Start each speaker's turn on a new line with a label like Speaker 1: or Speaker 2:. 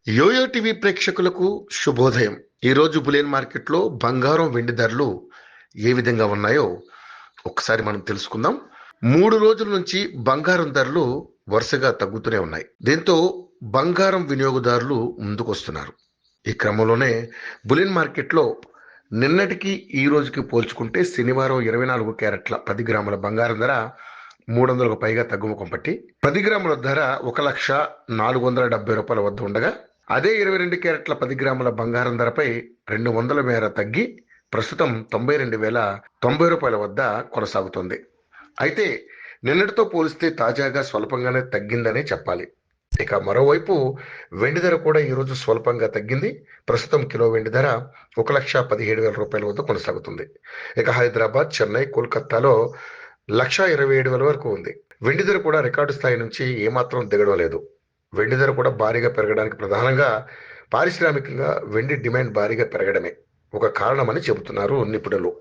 Speaker 1: Yo-yo TV ప్రేక్షకులకు శుభోదయం. ఈరోజు బులియన్ మార్కెట్లో బంగారం వెండి ధరలు ఏ విధంగా ఉన్నాయో ఒకసారి మనం తెలుసుకుందాం. 3 రోజుల నుంచి బంగారం ధరలు వరుసగా తగ్గుతూనే ఉన్నాయి. దీంతో బంగారం వినియోగదారులు ముందుకొస్తున్నారు. ఈ క్రమంలోనే బులియన్ మార్కెట్లో నిన్నటికి ఈ రోజుకి పోల్చుకుంటే శనివారం 24 క్యారెట్ల 10 గ్రాముల బంగారం ధర 300కు పైగా తగ్గుముఖం పట్టి 10 గ్రాముల ధర 1,470,000 వద్ద ఉండగా, అదే 22 క్యారెట్ల 10 గ్రాముల బంగారం ధరపై 200 మేర తగ్గి ప్రస్తుతం 92,090 వద్ద కొనసాగుతోంది. అయితే నిన్నటితో పోలిస్తే తాజాగా స్వల్పంగానే తగ్గిందనే చెప్పాలి. ఇక మరోవైపు వెండి ధర కూడా ఈరోజు స్వల్పంగా తగ్గింది. ప్రస్తుతం కిలో వెండి ధర 1,17,000 వద్ద కొనసాగుతుంది. ఇక హైదరాబాద్, చెన్నై, కోల్కతాలో 1,27,000 వరకు ఉంది. వెండి ధర కూడా రికార్డు స్థాయి నుంచి ఏమాత్రం దిగడం లేదు. వెండి ధర కూడా భారీగా పెరగడానికి ప్రధానంగా పారిశ్రామికంగా వెండి డిమాండ్ భారీగా పెరగడమే ఒక కారణమని చెబుతున్నారు నిపుణులు.